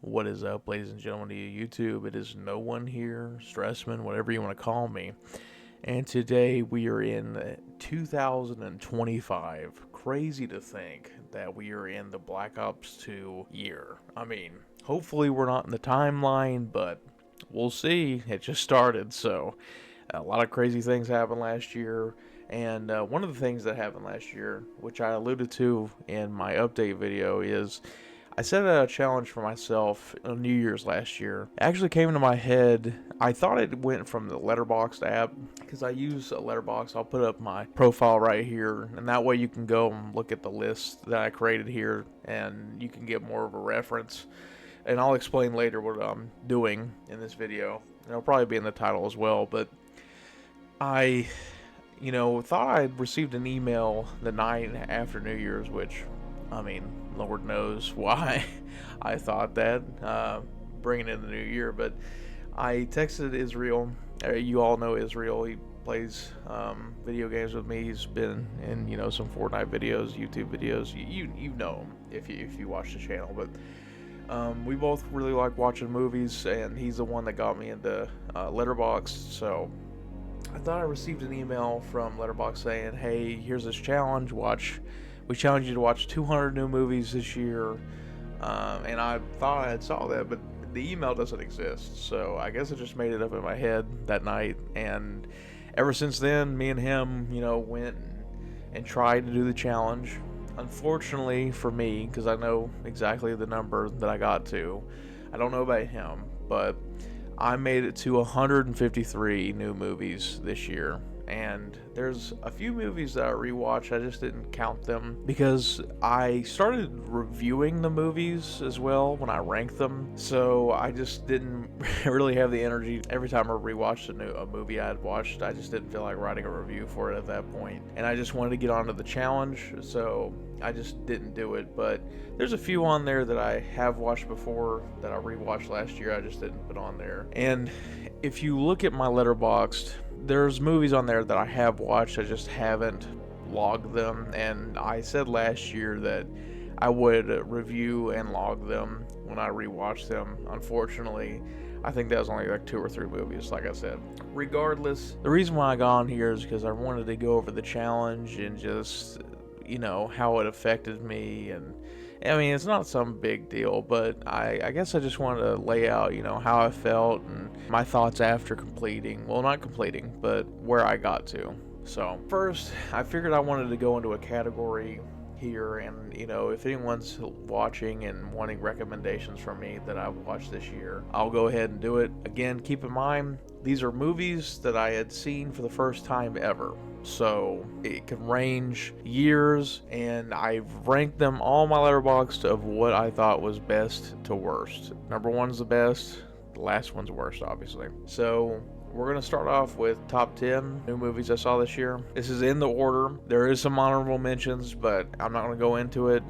What is up, ladies and gentlemen of YouTube? It is No One Here, Stressman, whatever you want to call me. And today we are in 2025. Crazy to think that we are in the Black Ops 2 year. I mean, hopefully we're not in the timeline, but we'll see. It just started, so a lot of crazy things happened last year. And one of the things that happened last year, which I alluded to in my update video, is I set a challenge for myself on New Year's last year. It actually came into my head. I thought it went from the Letterboxd app because I use a Letterboxd. I'll put up my profile right here, and that way you can go and look at the list that I created here, and you can get more of a reference. And I'll explain later what I'm doing in this video. It'll probably be in the title as well, but I, thought I'd received an email the night after New Year's, which, I mean, Lord knows why I thought that, bringing in the new year, but I texted Israel. You all know Israel. He plays video games with me. He's been in, some Fortnite videos, YouTube videos. You know him if you watch the channel, but we both really like watching movies, and he's the one that got me into Letterboxd, so I thought I received an email from Letterboxd saying, hey, here's this challenge, we challenge you to watch 200 new movies this year, and I thought I had saw that, but the email doesn't exist, so I guess I just made it up in my head that night, and ever since then, me and him, went and tried to do the challenge. Unfortunately for me, because I know exactly the number that I got to, I don't know about him, but I made it to 153 new movies this year. And there's a few movies that I rewatched, I just didn't count them because I started reviewing the movies as well when I ranked them, so I just didn't really have the energy. Every time I rewatched a movie I had watched, I just didn't feel like writing a review for it at that point, and I just wanted to get onto the challenge, so I just didn't do it. But there's a few on there that I have watched before that I rewatched last year, I just didn't put on there. And if you look at my Letterboxd, there's movies on there that I have watched, I just haven't logged them, and I said last year that I would review and log them when I rewatch them. Unfortunately, I think that was only like 2 or 3 movies, like I said. Regardless, the reason why I got on here is because I wanted to go over the challenge and just, how it affected me. And I mean, it's not some big deal, but I guess I just wanted to lay out, how I felt and my thoughts after completing. Well, not completing, but where I got to. So, first, I figured I wanted to go into a category here, and, if anyone's watching and wanting recommendations from me that I've watched this year, I'll go ahead and do it. Again, keep in mind, these are movies that I had seen for the first time ever. So it can range years, and I've ranked them all my Letterboxd of what I thought was best to worst. Number 1's the best, the last one's worst, obviously. So we're going to start off with top 10 new movies I saw this year. This is in the order. There is some honorable mentions, but I'm not going to go into it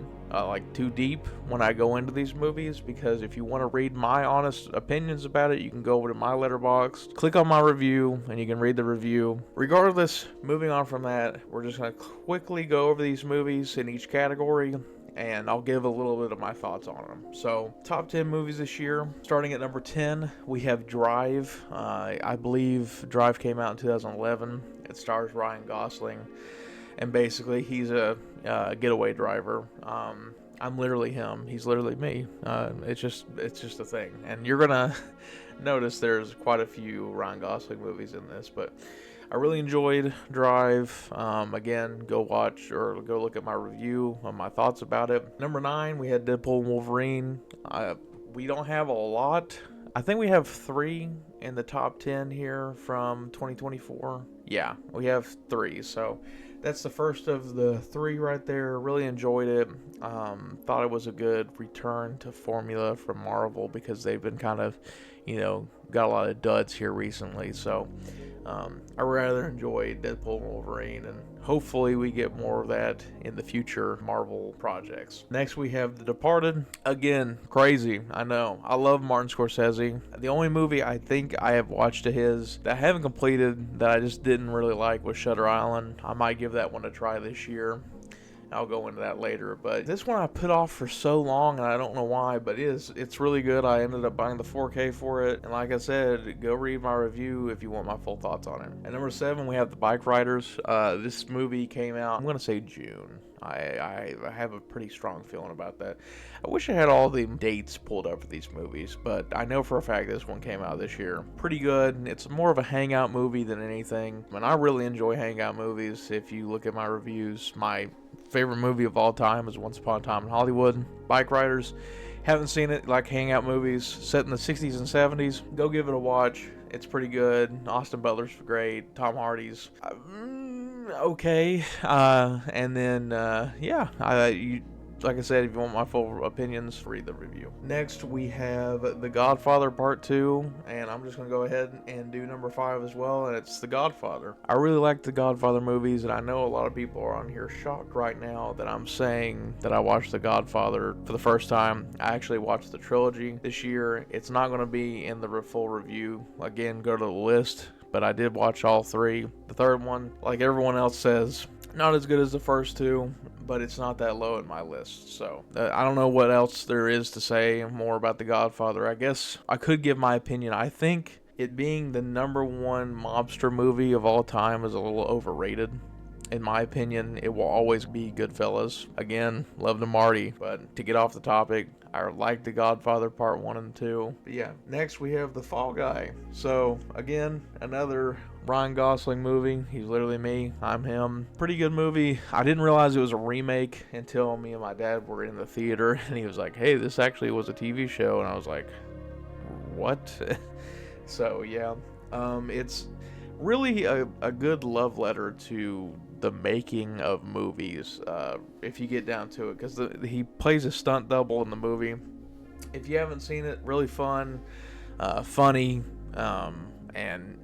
too deep when I go into these movies, because if you want to read my honest opinions about it, you can go over to my Letterboxd, click on my review, and you can read the review. Regardless, moving on from that, we're just going to quickly go over these movies in each category, and I'll give a little bit of my thoughts on them. So, top 10 movies this year. Starting at number 10, we have Drive. I believe Drive came out in 2011. It stars Ryan Gosling, and basically he's a getaway driver. I'm literally him. He's literally me. It's just a thing. And you're gonna notice there's quite a few Ryan Gosling movies in this, but I really enjoyed Drive. Again, go watch or go look at my review on my thoughts about it. Number 9, we had Deadpool and Wolverine. We don't have a lot. I think we have 3 in the top 10 here from 2024. Yeah, we have 3. So that's the first of the 3 right there. Really enjoyed it. Thought it was a good return to formula from Marvel, because they've been kind of, got a lot of duds here recently. So I rather enjoy Deadpool and Wolverine, and hopefully we get more of that in the future Marvel projects. Next, we have The Departed. Again, crazy, I know. I love Martin Scorsese. The only movie I think I have watched of his that I haven't completed that I just didn't really like was Shutter Island. I might give that one a try this year. I'll go into that later. But this one I put off for so long, and I don't know why, but it's really good. I ended up buying the 4K for it, and like I said, go read my review if you want my full thoughts on it. At number 7, we have The Bike Riders. This movie came out, I'm going to say June. I have a pretty strong feeling about that. I wish I had all the dates pulled up for these movies, but I know for a fact this one came out this year. Pretty good. It's more of a hangout movie than anything. And I really enjoy hangout movies. If you look at my reviews, my favorite movie of all time is Once Upon a Time in Hollywood. Bike Riders. Haven't seen it, like hangout movies set in the 60s and 70s. Go give it a watch. It's pretty good. Austin Butler's great. Tom Hardy's okay. And then like I said, if you want my full opinions, read the review. Next, we have The Godfather Part 2, and I'm just going to go ahead and do number 5 as well, and it's The Godfather. I really like the Godfather movies, and I know a lot of people are on here shocked right now that I'm saying that I watched The Godfather for the first time. I actually watched the trilogy this year. It's not going to be in the full review. Again, go to the list, but I did watch all 3. The third one, like everyone else says, not as good as the first 2, but it's not that low in my list. So I don't know what else there is to say more about The Godfather. I guess I could give my opinion. I think it being the number 1 mobster movie of all time is a little overrated. In my opinion, it will always be Goodfellas. Again, love to Marty, but to get off the topic, I like The Godfather Part 1 and 2. But yeah, next we have The Fall Guy. So again, another Ryan Gosling movie. He's literally me. I'm him. Pretty good movie. I didn't realize it was a remake until me and my dad were in the theater, and he was like, hey, this actually was a TV show. And I was like, what? So yeah, it's really a good love letter to the making of movies, if you get down to it, because he plays a stunt double in the movie. If you haven't seen it, really fun, funny, and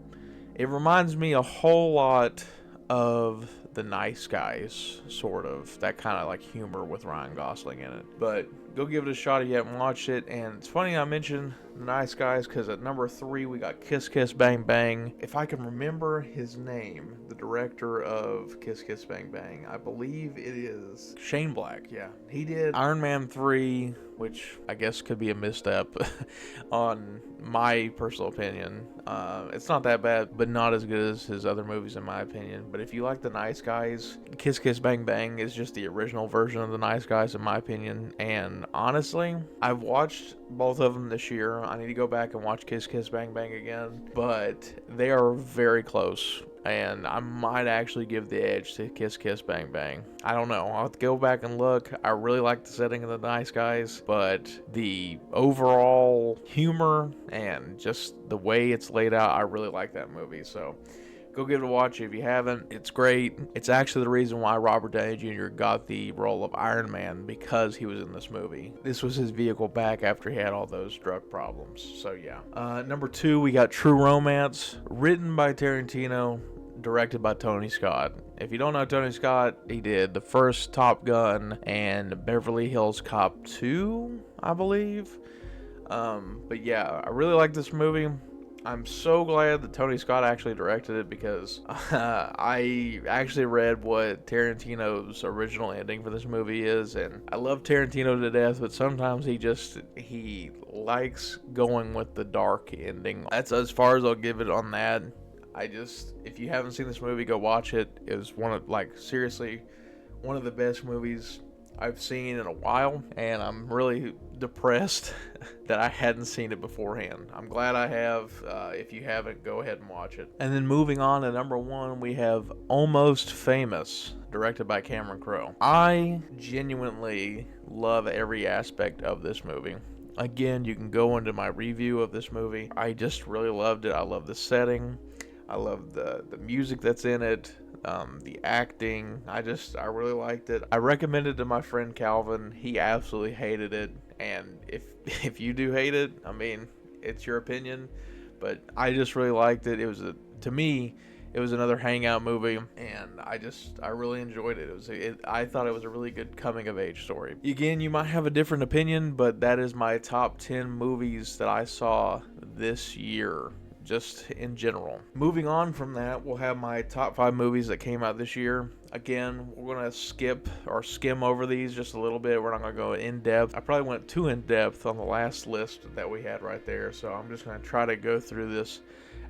it reminds me a whole lot of The Nice Guys, sort of, that kind of like humor with Ryan Gosling in it. But go give it a shot if you haven't watched it. And it's funny I mentioned The Nice Guys because at number 3 we got Kiss Kiss Bang Bang. If I can remember his name, the director of Kiss Kiss Bang Bang, I believe it is Shane Black. Yeah, he did Iron Man 3, which I guess could be a misstep on my personal opinion. It's not that bad, but not as good as his other movies in my opinion. But if you like The Nice Guys, Kiss Kiss Bang Bang is just the original version of The Nice Guys in my opinion. And honestly, I've watched both of them this year. I need to go back and watch Kiss Kiss Bang Bang again, but they are very close. And I might actually give the edge to Kiss Kiss Bang Bang. I don't know. I'll have to go back and look. I really like the setting of The Nice Guys, but the overall humor and just the way it's laid out, I really like that movie. So go give it a watch if you haven't. It's great. It's actually the reason why Robert Downey Jr. got the role of Iron Man, because he was in this movie. This was his vehicle back after he had all those drug problems. So yeah. Number 2, we got True Romance, written by Tarantino, directed by Tony Scott. If you don't know Tony Scott, he did the first Top Gun and Beverly Hills Cop 2, I believe. But yeah, I really like this movie. I'm so glad that Tony Scott actually directed it, because I actually read what Tarantino's original ending for this movie is, and I love Tarantino to death, but sometimes he likes going with the dark ending. That's as far as I'll give it on that. If you haven't seen this movie, go watch it. It was seriously one of the best movies I've seen in a while, and I'm really depressed that I hadn't seen it beforehand. I'm glad I have. If you haven't, go ahead and watch it. And then moving on to number 1, we have Almost Famous, directed by Cameron Crowe. I genuinely love every aspect of this movie. Again, you can go into my review of this movie. I just really loved it. I love the setting. I love the music that's in it, the acting. I really liked it. I recommended it to my friend Calvin. He absolutely hated it. And if you do hate it, I mean, it's your opinion. But I just really liked it. To me, it was another hangout movie, and I really enjoyed it. I thought it was a really good coming of age story. Again, you might have a different opinion, but that is my top 10 movies that I saw this year. just in general. Moving on from that, we'll have my top 5 movies that came out this year. Again, we're going to skip or skim over these just a little bit. We're not going to go in depth. I probably went too in depth on the last list that we had right there, so I'm just going to try to go through this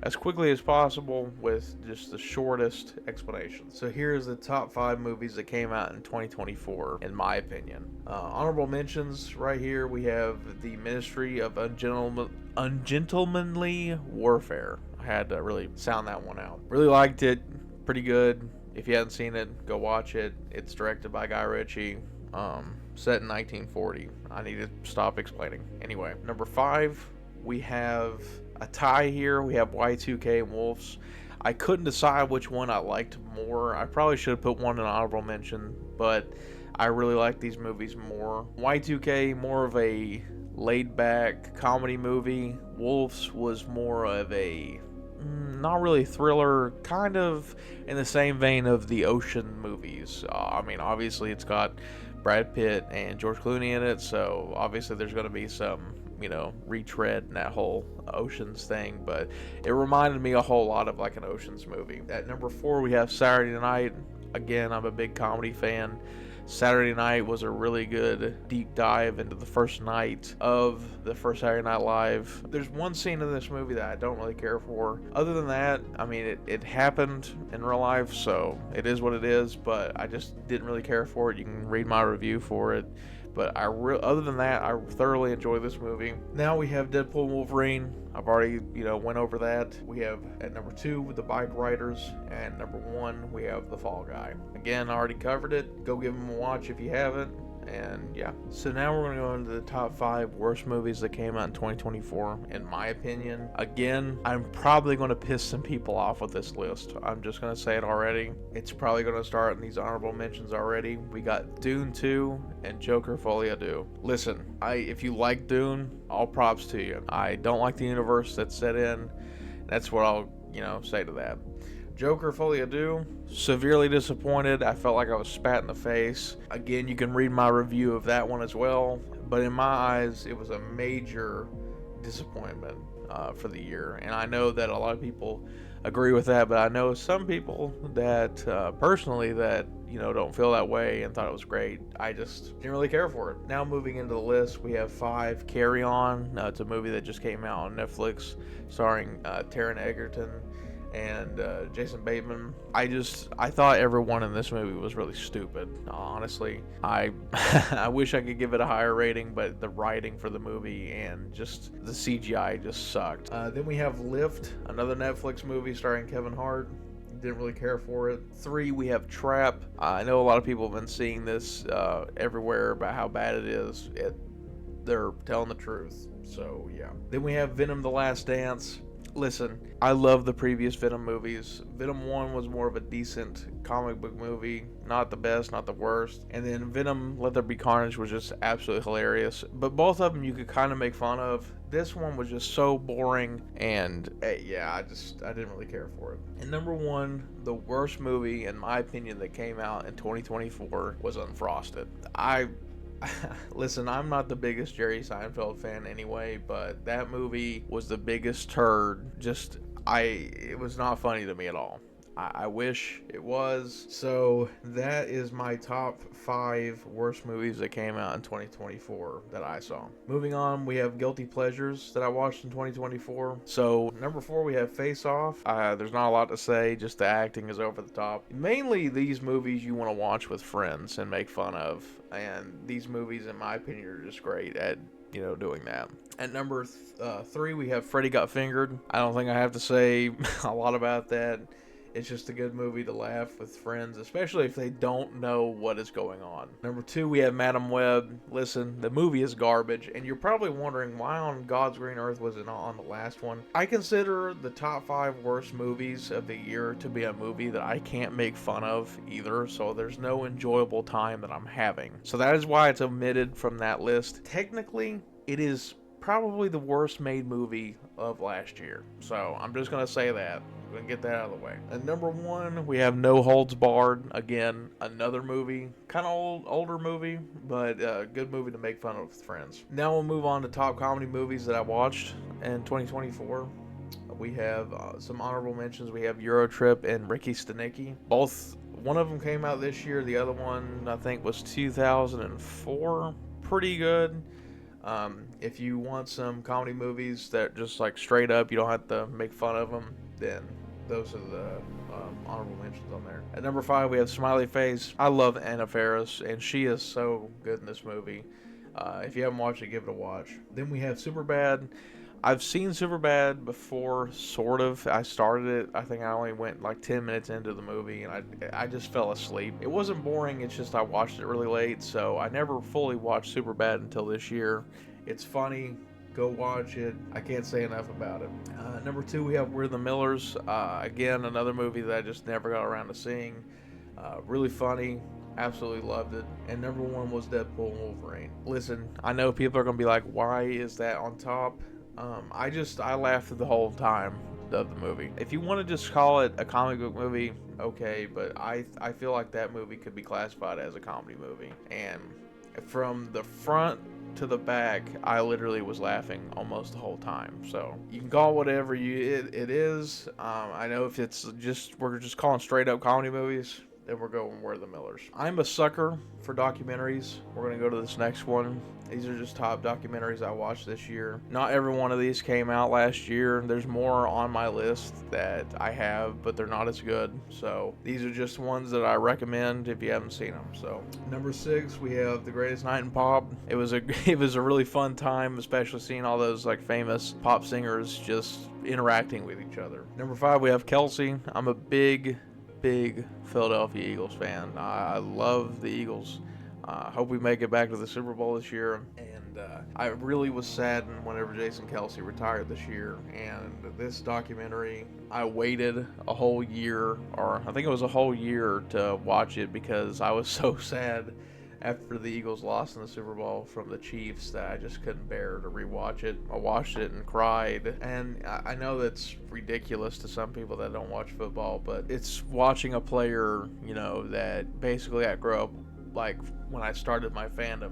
as quickly as possible with just the shortest explanation. So here's the top 5 movies that came out in 2024, in my opinion. Honorable mentions right here, we have The Ministry of Ungentlemanly Warfare. I had to really sound that one out. Really liked it. Pretty good. If you haven't seen it, go watch it. It's directed by Guy Ritchie. Set in 1940. I need to stop explaining. Anyway, number 5, we have a tie here. We have Y2K and Wolves. I couldn't decide which one I liked more. I probably should have put one in honorable mention, but I really like these movies more. Y2K, more of a laid-back comedy movie. Wolves was more of a not really thriller, kind of in the same vein of the Ocean movies. I mean, obviously it's got Brad Pitt and George Clooney in it, so obviously there's going to be some, retread in that whole Oceans thing, but it reminded me a whole lot of like an Oceans movie. At number 4, we have Saturday Night. Again, I'm a big comedy fan. Saturday Night was a really good deep dive into the first night of the first Saturday Night Live. There's one scene in this movie that I don't really care for. Other than that, I mean, it happened in real life, so it is what it is, but I just didn't really care for it. You can read my review for it. But other than that, I thoroughly enjoy this movie. Now we have Deadpool and Wolverine. I've already, went over that. We have at number 2 with The Bike Riders, and number 1 we have The Fall Guy. Again, I already covered it. Go give them a watch if you haven't. And yeah, so now we're going to go into the top 5 worst movies that came out in 2024, in my opinion. Again, I'm probably going to piss some people off with this list. I'm just going to say it already. It's probably going to start in these honorable mentions already. We got Dune 2 and Joker Folie à Deux. Listen, if you like Dune, all props to you. I don't like the universe that's set in. That's what I'll, say to that. Joker Folie à Deux, severely disappointed. I felt like I was spat in the face. Again, you can read my review of that one as well. But in my eyes, it was a major disappointment for the year. And I know that a lot of people agree with that, but I know some people that personally that don't feel that way and thought it was great. I just didn't really care for it. Now moving into the list, we have 5, Carry On. It's a movie that just came out on Netflix starring Taron Egerton and Jason Bateman. I thought everyone in this movie was really stupid, honestly. I wish I could give it a higher rating, but the writing for the movie and just the CGI just sucked. Then we have Lift, another Netflix movie starring Kevin Hart. Didn't really care for it. 3, we have Trap. I know a lot of people have been seeing this everywhere about how bad it is. They're telling the truth, so yeah. Then we have Venom: The Last Dance. Listen, I love the previous Venom movies. Venom 1 was more of a decent comic book movie. Not the best, not the worst. And then Venom: Let There Be Carnage was just absolutely hilarious. But both of them you could kind of make fun of. This one was just so boring. And yeah, I didn't really care for it. And number 1, the worst movie, in my opinion, that came out in 2024 was Unfrosted. Listen, I'm not the biggest Jerry Seinfeld fan anyway, but that movie was the biggest turd. It was not funny to me at all. I wish it was. So that is my top 5 worst movies that came out in 2024 that I saw. Moving on, we have Guilty Pleasures that I watched in 2024. So number 4, we have Face Off. There's not a lot to say, just the acting is over the top. Mainly these movies you want to watch with friends and make fun of. And these movies, in my opinion, are just great at doing that. At number 3, we have Freddy Got Fingered. I don't think I have to say a lot about that. It's just a good movie to laugh with friends, especially if they don't know what is going on. Number 2, we have Madam Web. Listen, the movie is garbage, and you're probably wondering why on God's green earth was it not on the last one. I consider the top 5 worst movies of the year to be a movie that I can't make fun of either, so there's no enjoyable time that I'm having. So that is why it's omitted from that list. Technically, it is probably the worst made movie of last year. So I'm just going to say that. I'm going to get that out of the way. At number 1, we have No Holds Barred. Again, another movie. Kind of older movie, but a good movie to make fun of with friends. Now we'll move on to top comedy movies that I watched in 2024. we have some honorable mentions. We have Eurotrip and Ricky Stenicki. Both, one of them came out this year. The other one, I think, was 2004. Pretty good. If you want some comedy movies that just like straight up, you don't have to make fun of them, then those are the honorable mentions on there. At number 5, we have Smiley Face. I love Anna Faris, and she is so good in this movie. If you haven't watched it, give it a watch. Then we have Superbad. I've seen Superbad before, sort of. I started it. I think I only went like 10 minutes into the movie, and I just fell asleep. It wasn't boring. It's just I watched it really late, so I never fully watched Superbad until this year. It's funny. Go watch it. I can't say enough about it. Number 2, we have We're the Millers. Again, another movie that I just never got around to seeing. Really funny. Absolutely loved it. And number 1 was Deadpool and Wolverine. Listen, I know people are going to be like, why is that on top? I laughed the whole time of the movie. If you want to just call it a comic book movie, okay, but I feel like that movie could be classified as a comedy movie. And from the front to the back, I literally was laughing almost the whole time. So you can call it whatever it is. I know if we're just calling straight up comedy movies, then we're going We're the Millers. I'm a sucker for documentaries. We're going to go to this next one. These are just top documentaries I watched this year. Not every one of these came out last year. There's more on my list that I have, but they're not as good. So these are just ones that I recommend if you haven't seen them. So number 6, we have The Greatest Night in Pop. It was a really fun time, especially seeing all those like famous pop singers just interacting with each other. Number 5, we have Kelsey. I'm a big Philadelphia Eagles fan. I love the Eagles. Hope we make it back to the Super Bowl this year. And I really was saddened whenever Jason Kelsey retired this year. And this documentary, I waited a whole year, or I think it was a whole year, to watch it because I was so sad after the Eagles lost in the Super Bowl from the Chiefs that I just couldn't bear to rewatch it. I watched it and cried. And I know that's ridiculous to some people that don't watch football, but it's watching a player, that basically I grew up, like when I started my fandom,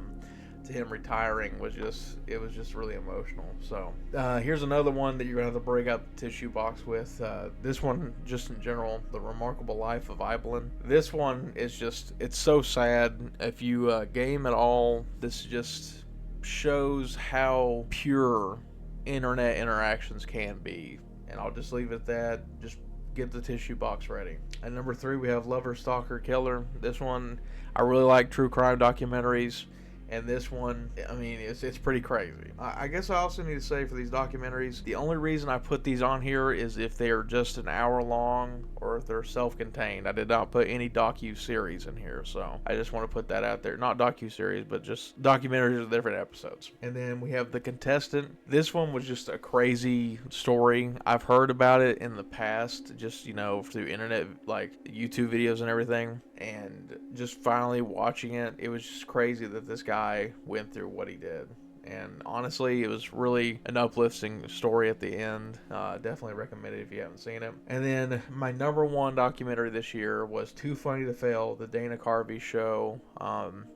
to him retiring was just really emotional. So here's another one that you're gonna have to break out the tissue box with. This one, just in general, The Remarkable Life of Eibelin. This one is it's so sad. If you game at all, this just shows how pure internet interactions can be. And I'll just leave it at that. Just get the tissue box ready. At number 3, we have Lover, Stalker, Killer. This one, I really like true crime documentaries. And this one, I mean, it's pretty crazy. I guess I also need to say for these documentaries, the only reason I put these on here is if they are just an hour long or if they're self-contained. I did not put any docu-series in here, so I just want to put that out there. Not docu-series, but just documentaries of different episodes. And then we have The Contestant. This one was just a crazy story. I've heard about it in the past, just, through internet, like YouTube videos and everything. And just finally watching it, it was just crazy that this guy went through what he did. And honestly, it was really an uplifting story at the end. Definitely recommend it if you haven't seen it. And then my number 1 documentary this year was Too Funny to Fail, the Dana Carvey show.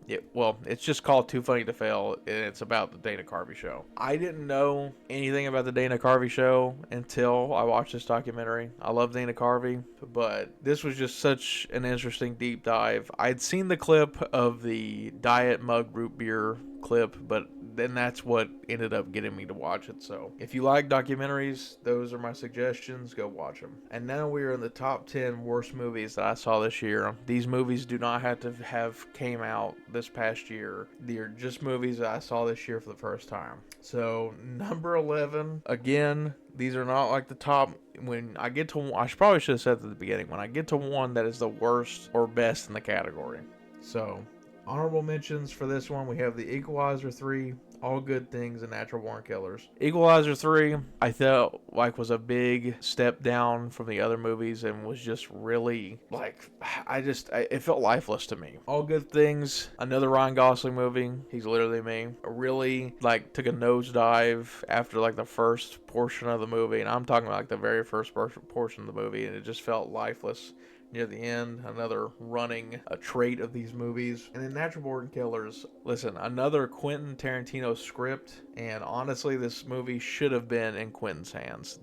It's just called Too Funny to Fail, and it's about the Dana Carvey show. I didn't know anything about the Dana Carvey show until I watched this documentary. I love Dana Carvey, but this was just such an interesting deep dive. I'd seen the clip of the Diet Mug Root Beer clip, but then that's what ended up getting me to watch it. So if you like documentaries, those are my suggestions. Go watch them. And now we are in the top 10 worst movies that I saw this year. These movies do not have to have came out this past year. They're just movies that I saw this year for the first time. So number 11, again, these are not like the top. When I get to, I probably should have said at the beginning, when I get to one that is the worst or best in the category. So honorable mentions for this one, we have The Equalizer 3, All Good Things, and Natural Born Killers. Equalizer 3, I felt like was a big step down from the other movies and was just really, it felt lifeless to me. All Good Things, another Ryan Gosling movie. He's literally me. Really, took a nosedive after, the first portion of the movie. And I'm talking about, the very first portion of the movie. And it just felt lifeless near the end, another running a trait of these movies. And then Natural Born Killers, listen, another Quentin Tarantino script, and honestly, this movie should have been in Quentin's hands.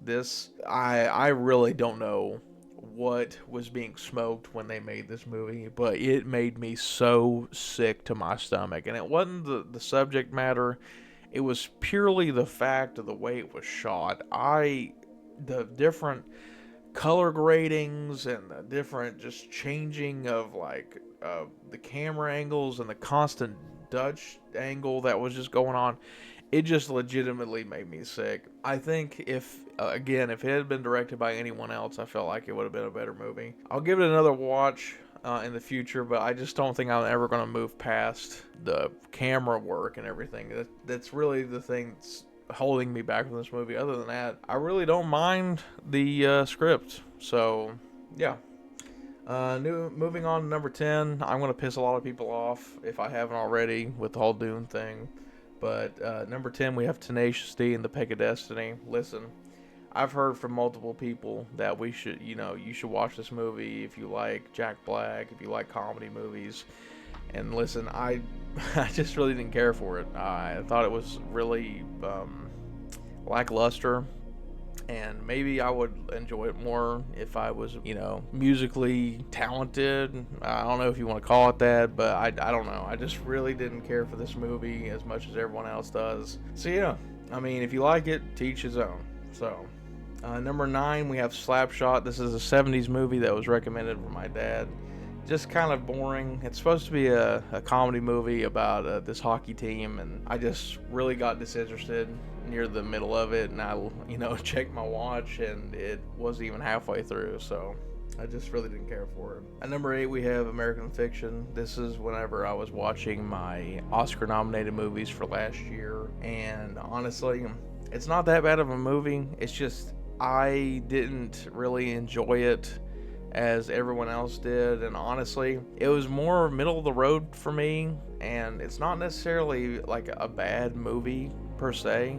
I really don't know what was being smoked when they made this movie, but it made me so sick to my stomach. And it wasn't the subject matter, it was purely the fact of the way it was shot. The different color gradings and the different just changing of like the camera angles and the constant Dutch angle that was just going on, it just legitimately made me sick. I think if again, if it had been directed by anyone else, I felt like it would have been a better movie. I'll give it another watch in the future, but I just don't think I'm ever going to move past the camera work and everything. That's really the thing that's holding me back from this movie. Other than that, I really don't mind the script. So, yeah. Moving on to number 10. I'm going to piss a lot of people off if I haven't already with the whole Dune thing. But number 10, we have Tenacious D and the Peg of Destiny. Listen, I've heard from multiple people that we should, you should watch this movie if you like Jack Black, if you like comedy movies. And listen, I just really didn't care for it. I thought it was really lackluster, and maybe I would enjoy it more if I was, musically talented. I don't know if you want to call it that, but I don't know. I just really didn't care for this movie as much as everyone else does. So yeah, I mean, if you like it, to each his own. So, number 9, we have Slapshot. This is a 70s movie that was recommended from my dad. Just kind of boring. It's supposed to be a comedy movie about this hockey team, and I just really got disinterested near the middle of it, and I checked my watch, and it wasn't even halfway through, so I just really didn't care for it. At number 8, we have American Fiction. This is whenever I was watching my Oscar-nominated movies for last year, and honestly, it's not that bad of a movie. It's just I didn't really enjoy it as everyone else did, and honestly, it was more middle of the road for me, and it's not necessarily like a bad movie per se.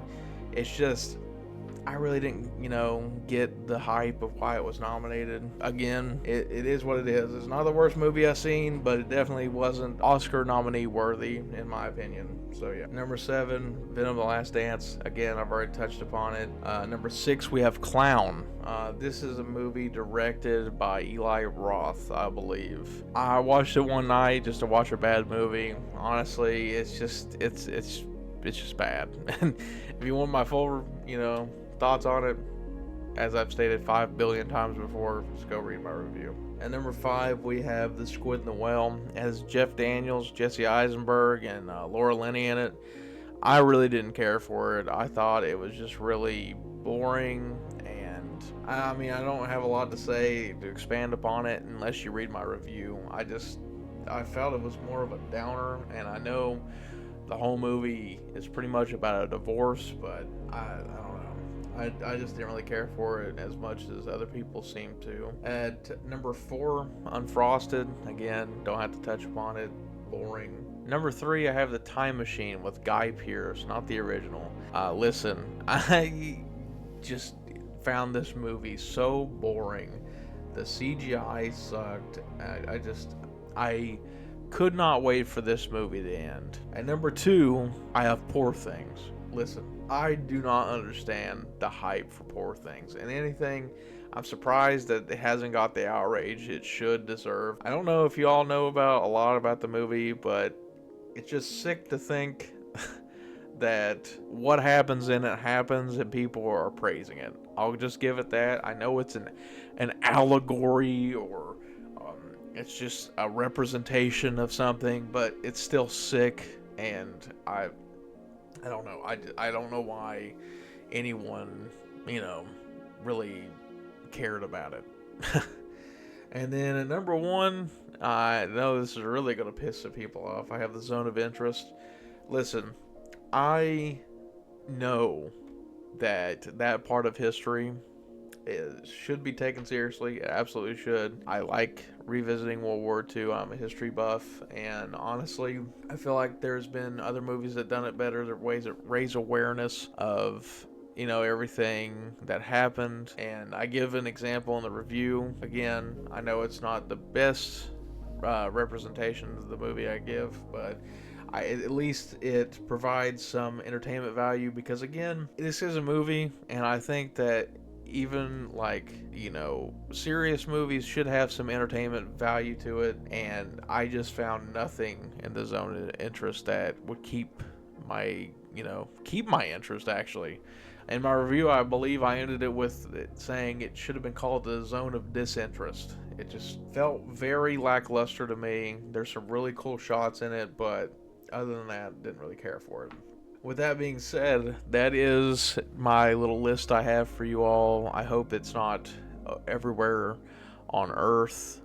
It's just I really didn't, get the hype of why it was nominated. Again, it is what it is. It's not the worst movie I've seen, but it definitely wasn't Oscar nominee worthy, in my opinion. So yeah. Number 7, Venom: The Last Dance. Again, I've already touched upon it. Number 6, we have Clown. This is a movie directed by Eli Roth, I believe. I watched it one night just to watch a bad movie. Honestly, it's just bad. And if you want my full, thoughts on it, as I've stated 5 billion times before, just go read my review. At number 5, we have The Squid and the Whale. It has Jeff Daniels, Jesse Eisenberg, and Laura Linney in it. I really didn't care for it. I thought it was just really boring, and I mean, I don't have a lot to say to expand upon it unless you read my review. I felt it was more of a downer, and I know the whole movie is pretty much about a divorce, but I don't know. I just didn't really care for it as much as other people seem to. At number 4, Unfrosted. Again, don't have to touch upon it. Boring. Number 3, I have The Time Machine with Guy Pearce, not the original. Listen, I just found this movie so boring. The CGI sucked. I could not wait for this movie to end. At number 2, I have Poor Things. Listen, I do not understand the hype for Poor Things. And anything, I'm surprised that it hasn't got the outrage it should deserve. I don't know if you all know a lot about the movie, but it's just sick to think that what happens in it happens and people are praising it. I'll just give it that. I know it's an allegory, or it's just a representation of something, but it's still sick, and I don't know. I don't know why anyone, really cared about it. And then at number 1, I know this is really going to piss some people off. I have The Zone of Interest. Listen, I know that part of history should be taken seriously. It absolutely should. I like revisiting World War II. I'm a history buff, and honestly, I feel like there's been other movies that done it better. There are ways that raise awareness of everything that happened, and I give an example in the review. Again, I know it's not the best representation of the movie I give, but at least it provides some entertainment value, because again, this is a movie, and I think that even like serious movies should have some entertainment value to it, and I just found nothing in the zone of interest that would keep my interest. Actually, in my review, I believe I ended it with it saying it should have been called the zone of disinterest. It just felt very lackluster to me. There's some really cool shots in it, but other than that, didn't really care for it. With that being said, that is my little list I have for you all. I hope it's not everywhere on Earth,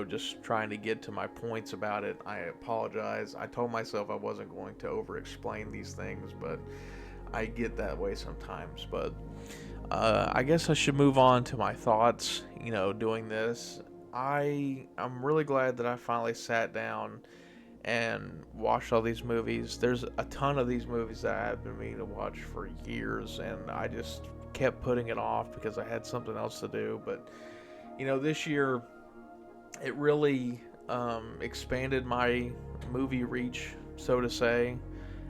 just trying to get to my points about it. I apologize. I told myself I wasn't going to over explain these things, but I get that way sometimes. But I guess I should move on to my thoughts, doing this. I'm really glad that I finally sat down and watched all these movies. There's a ton of these movies that I have been meaning to watch for years, and I just kept putting it off because I had something else to do. But this year it really expanded my movie reach, so to say,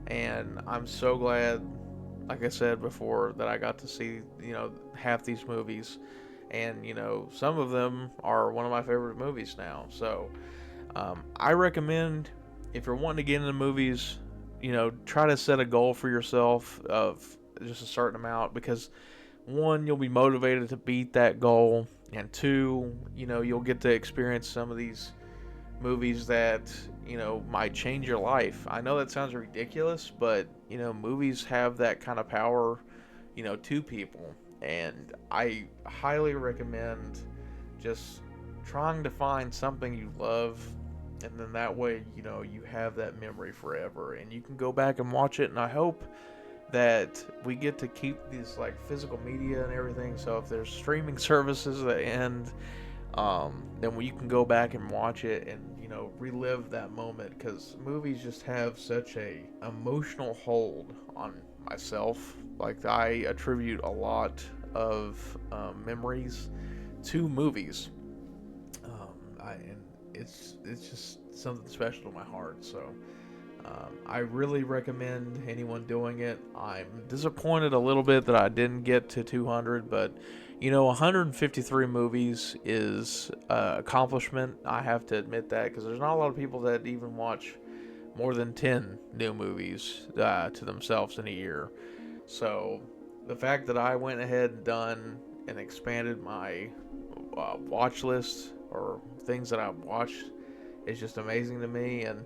and I'm so glad, like I said before, that I got to see half these movies, and some of them are one of my favorite movies now. So I recommend, if you're wanting to get into movies, try to set a goal for yourself of just a certain amount, because one, you'll be motivated to beat that goal, and two, you'll get to experience some of these movies that might change your life. I know that sounds ridiculous, but movies have that kind of power to people, and I highly recommend just trying to find something you love, and then that way you have that memory forever, and you can go back and watch it. And I hope that we get to keep these like physical media and everything, so if there's streaming services that end, then you can go back and watch it and relive that moment, because movies just have such a emotional hold on myself. Like, I attribute a lot of memories to movies. And it's just something special to my heart. So I really recommend anyone doing it. I'm disappointed a little bit that I didn't get to 200, but 153 movies is an accomplishment. I have to admit that, because there's not a lot of people that even watch more than 10 new movies to themselves in a year. So the fact that I went ahead and done and expanded my watch list, or things that I've watched, is just amazing to me. And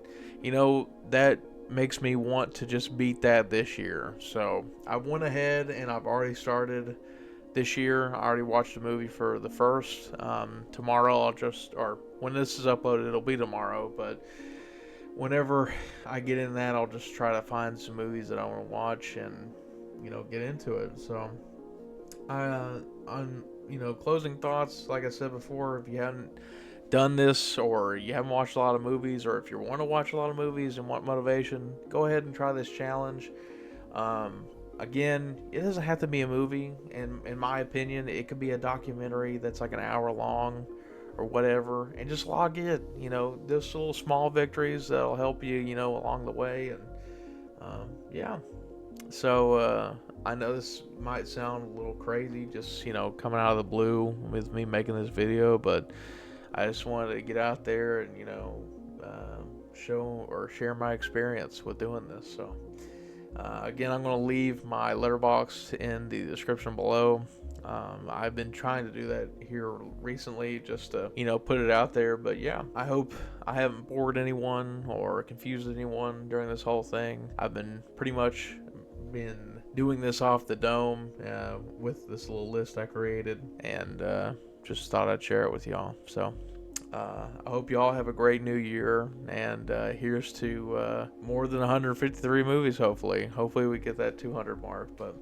that makes me want to just beat that this year. So I went ahead and I've already started this year. I already watched a movie for the first. Tomorrow or when this is uploaded, it'll be tomorrow, but whenever I get in that, I'll just try to find some movies that I want to watch and get into it. So on closing thoughts, like I said before, if you haven't done this, or you haven't watched a lot of movies, or if you want to watch a lot of movies and want motivation, go ahead and try this challenge. Again, it doesn't have to be a movie. In my opinion, it could be a documentary that's like an hour long or whatever, and just log in. Those little small victories that'll help you, along the way. And yeah. So I know this might sound a little crazy, just coming out of the blue with me making this video, but I just wanted to get out there and show or share my experience with doing this. So again, I'm going to leave my Letterboxd in the description below. I've been trying to do that here recently, just to put it out there. But yeah, I hope I haven't bored anyone or confused anyone during this whole thing. I've been pretty much been doing this off the dome with this little list I created, and just thought I'd share it with y'all. So I hope y'all have a great new year, and here's to more than 153 movies. Hopefully we get that 200 mark. But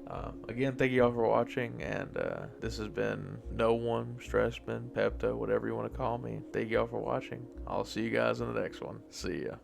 again, thank you all for watching, and this has been No One, Stressman, Pepto, whatever you want to call me. Thank you all for watching. I'll see you guys in the next one. See ya.